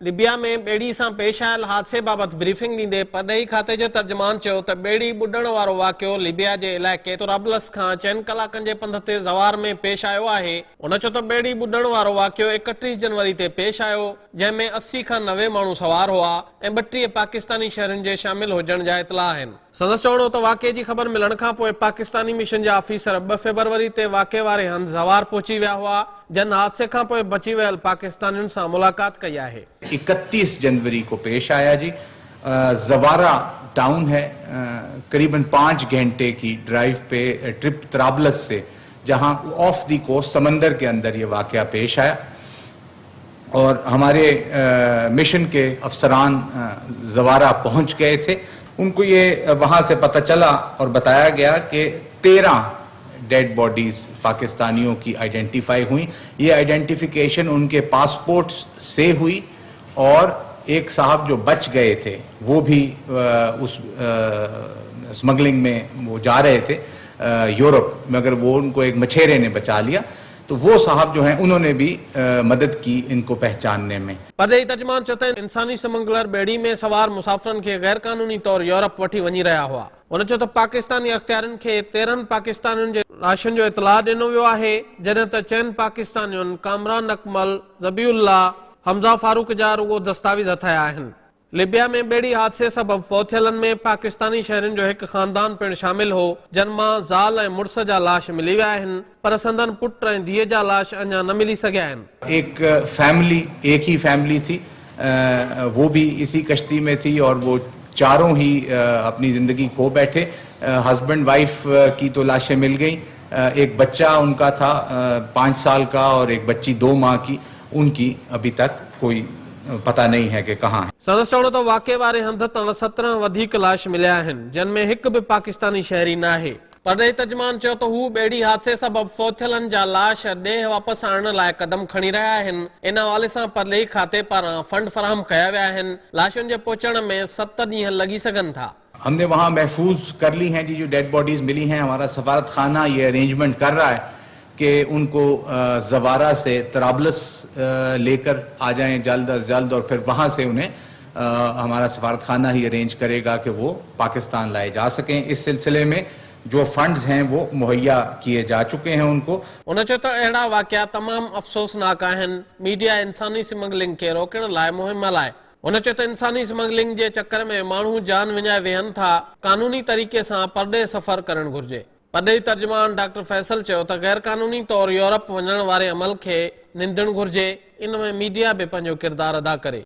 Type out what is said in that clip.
लिबिया में बेड़ी से पेश आयल हादसे बाबत ब्रीफिंग दींदे परॾेही खाते जे तर्जमान चयो त बेड़ी बुॾण वारो वाक़ियो लिबिया जे इलाइक़े तोराबलस खां 4 कलाकनि जे पंध ते ज़वार में पेश आयो आहे। उन चयो त बेड़ी बुॾण वारो वाक़ियो 31 जनवरी ते पेश आयो, जंहिं में 80 खां 90 माण्हू सवार हुआ ऐं 32 पाकिस्तानी शहरनि जे शामिल हुजण जा इतला आहिनि। संदसि चवणो त वाक़िए जी ख़बर मिलण खां पोइ पाकिस्तानी मिशन जा ऑफिसर 2 फरवरी ते वाक़िए वारे हंधि ज़वार पहुची विया हुआ, जन हादसे खां पोइ बची वियल पाकिस्तानियुनि सां मुलाक़ात कई आहे। 31 जनवरी को पेश आया जी। जवारा टाउन है, करीबन 5 घंटे की ड्राइव पे ट्रिप तराबलस से, जहां ऑफ दी कोस्ट समंदर के अंदर ये वाकया पेश आया और हमारे मिशन के अफसरान जवारा पहुंच गए थे। उनको ये वहां से पता चला और बताया गया कि 13 डेड बॉडीज पाकिस्तानियों की आइडेंटिफाई हुई। ये आइडेंटिफिकेशन उनके पासपोर्ट्स से हुई और एक साहब जो बच गए थे वो भी उस स्मगलिंग में वो जा रहे थे यूरोप, मगर वो उनको एक मछेरे ने बचा लिया, तो वो साहब जो हैं उन्होंने भी मदद की इनको पहचानने में। परॾेही तर्जमान चयो त इंसानी स्मगलर बेड़ी में सवार मुसाफ़िरनि खे गैर कानूनी तौर यूरोप वठी वञी रहिया हुआ। उन चयो त पाकिस्तानी अख़्तियारनि खे 13 पाकिस्तानियुनि जे लाशुनि जो इतला ॾिनो वियो आहे, जॾहिं त 4 पाकिस्तानियुनि कामरान अकमल, ज़बीउल्लाह, हमज़ा फारूक जा रुगो दस्तावेज़ हथाया आहिनि। लिबिया में बेड़ी हादसे सबब फौत थियलनि में पाकिस्तानी शहरनि जो हिकु खानदान पिणु शामिल हो, जन मां ज़ाल ऐं मुड़ुस जा लाश मिली विया आहिनि, पर संदन पुट ऐं धीअ जा लाश अञा न मिली सघिया आहिनि। एक फैमिली, एक ही फैमिली थी, वो भी इसी कश्ती में थी और वो चारों ही अपनी जिंदगी खो बैठे। हस्बैंड वाइफ की तो लाशें मिल गई, एक बच्चा उनका था 5 साल का और एक बच्ची 2 माह की, उनकी अभी तक कोई पता नहीं है कि कहाँ है। संदसि चवणो त वाक़िए वारे हंधि तां 17 वधीक लाश मिलिया आहिनि, जिन में हिकु बि पाकिस्तानी शहरी न आहे। परॾेही तर्जमान चयो त हू बेड़ी हादसे सबब फौत थियलनि जा लाश ॾे वापसि आणण लाइ कदम खणी रहिया आहिनि। इन हवाले सां परॾेही खाते पारां फंड फराहम कया विया आहिनि। लाशुनि जे पहुचण में 7 ॾींहं लॻी सघनि था। हमने वहाँ महफूज कर ली हैं जी जो डेड बॉडीज मिली हैं। हमारा सफारत खाना ये अरेंजमेंट कर रहा है कि उनको जवारा से तराबलस लेकर आ जाएं जल्द अज जल्द, और फिर वहाँ से उन्हें हमारा सफारत खाना ही अरेंज करेगा कि वो पाकिस्तान लाए जा सकें। इस सिलसिले में जो फंड्स हैं वो मुहैया किए जा चुके हैं उनको। उन चयो त अहिड़ा वाक़िया तमामु अफ़सोसनाक आहिनि। मीडिया इंसानी स्मगलिंग खे रोकण लाइ मुहिम हलाए। उन चयो त इंसानी स्मगलिंग जे चकर में माण्हू जान विञाए वेहनि था, कानूनी तरीक़े सां परॾे सफ़र करणु घुर्जे। परॾेही तर्जमान डॉक्टर फैसल चयो त गैर कानूनी तौर यूरोप वञण वारे अमल खे निंदणु घुर्जे। इन में मीडिया बि पंहिंजो किरदारु अदा करे।